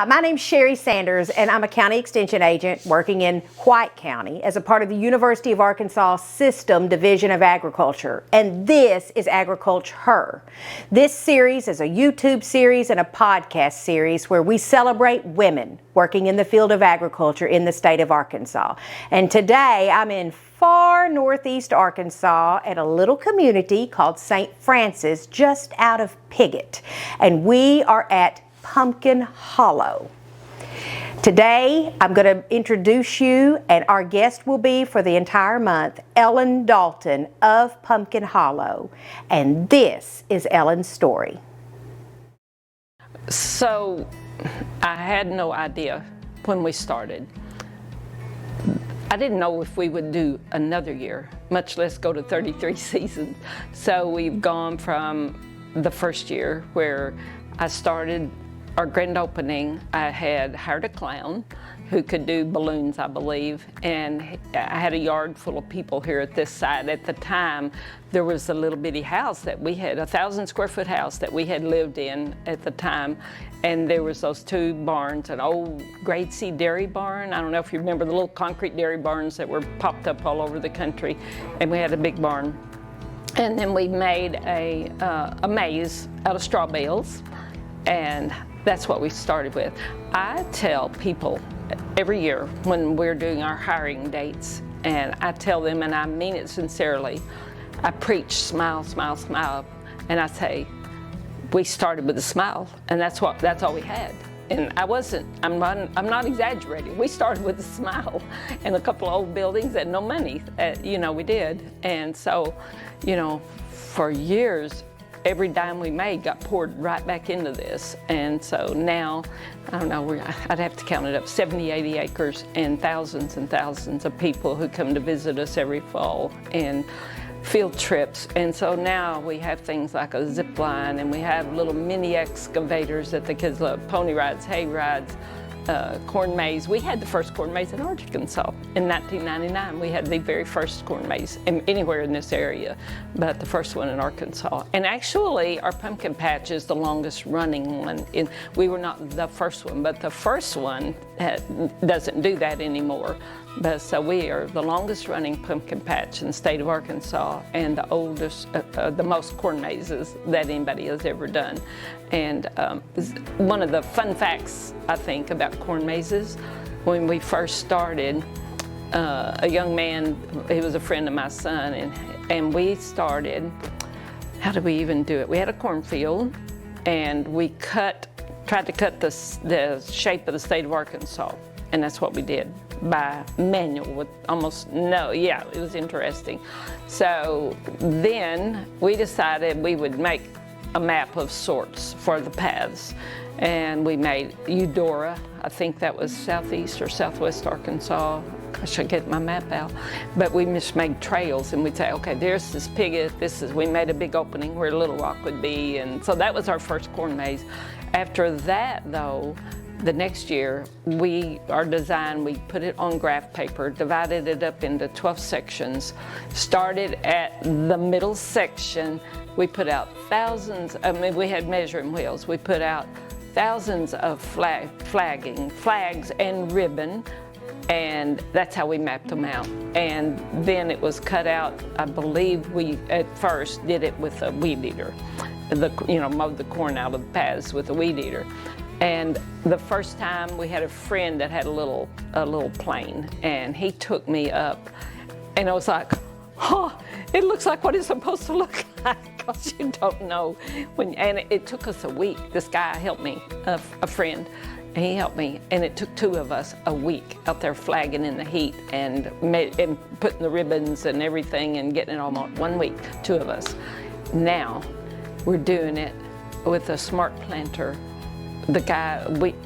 Hi, my name's Sherry Sanders, and I'm a county extension agent working in White County as a part of the University of Arkansas System Division of Agriculture, and this is Agriculture. This series is a YouTube series and a podcast series where we celebrate women working in the field of agriculture in the state of Arkansas. And today I'm in far northeast Arkansas at a little community called St. Francis, just out of Piggott, and we are at Pumpkin Hollow. Today, I'm going to introduce you, and our guest will be for the entire month, Ellen Dalton of Pumpkin Hollow. And this is Ellen's story. So, I had no idea when we started. I didn't know if we would do another year, much less go to 33 seasons. So we've gone from the first year where I started our grand opening. I had hired a clown who could do balloons, I believe, and I had a yard full of people here at this site. At the time, there was a little bitty house that we had, a 1,000 square foot house that we had lived in at the time, and there was those two barns, an old grade C dairy barn. I don't know if you remember the little concrete dairy barns that were popped up all over the country, and we had a big barn. And then we made a maze out of straw bales, and that's what we started with. I tell people every year when we're doing our hiring dates, and I tell them, and I mean it sincerely, I preach smile, smile, smile, and I say, we started with a smile, and that's all we had. And I'm not exaggerating. We started with a smile and a couple of old buildings and no money, we did. And so, for years, every dime we made got poured right back into this. And so now, I don't know, I'd have to count it up, 70, 80 acres and thousands of people who come to visit us every fall and field trips. And so now we have things like a zip line, and we have little mini excavators that the kids love, pony rides, hay rides, corn maze. We had the first corn maze in Arkansas in 1999. We had the very first corn maze anywhere in this area, but the first one in Arkansas. And actually, our pumpkin patch is the longest running one. We were not the first one, but the first one doesn't do that anymore. But so we are the longest running pumpkin patch in the state of Arkansas, and the oldest, the most corn mazes that anybody has ever done. And one of the fun facts, I think, about corn mazes, when we first started, a young man, he was a friend of my son, and we started, how did we even do it? We had a cornfield, and we tried to cut the shape of the state of Arkansas, and that's what we did. By manual with it was interesting. So then we decided we would make a map of sorts for the paths, and we made Eudora. I think that was southeast or southwest Arkansas. I should get my map out. But we just made trails, and we'd say, okay, there's this Piggott, we made a big opening where Little Rock would be, and so that was our first corn maze. After that, though, the next year, we put it on graph paper, divided it up into 12 sections, started at the middle section. We put out we had measuring wheels. We put out thousands of flags and ribbon, and that's how we mapped them out. And then it was cut out, I believe we at first did it with a weed eater, mowed the corn out of the paths with a weed eater. And the first time we had a friend that had a little plane, and he took me up, and I was like, it looks like what it's supposed to look like, because you don't know. And it took us a week. This guy helped me, a friend, and he helped me, and it took two of us a week out there flagging in the heat and putting the ribbons and everything and getting it all out. 1 week, two of us. Now we're doing it with a smart planter. The guy,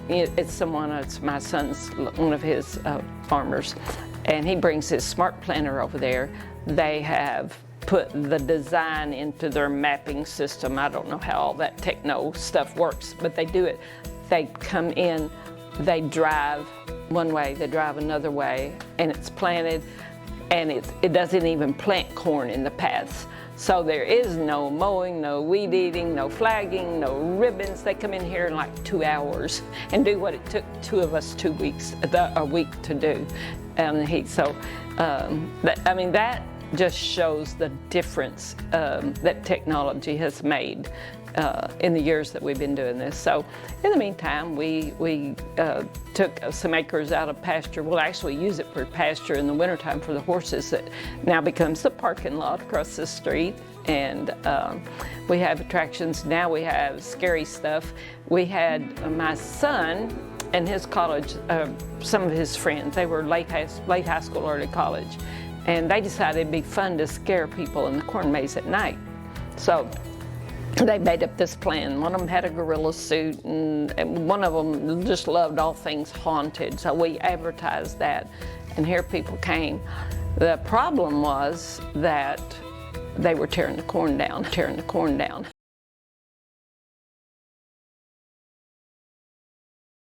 it's my son's, one of his farmers, and he brings his smart planter over there. They have put the design into their mapping system. I don't know how all that techno stuff works, but they do it. They come in, they drive one way, they drive another way, and it's planted, and it doesn't even plant corn in the paths. So there is no mowing, no weed eating, no flagging, no ribbons. They come in here in like 2 hours and do what it took two of us a week to do. And that just shows the difference that technology has made in the years that we've been doing this. So in the meantime, we took some acres out of pasture. We'll actually use it for pasture in the wintertime for the horses. That now becomes the parking lot across the street. And we have attractions. Now we have scary stuff. We had my son and his college, some of his friends, they were late high school, early college. And they decided it'd be fun to scare people in the corn maze at night. So they made up this plan. One of them had a gorilla suit, and one of them just loved all things haunted. So we advertised that, and here people came. The problem was that they were tearing the corn down.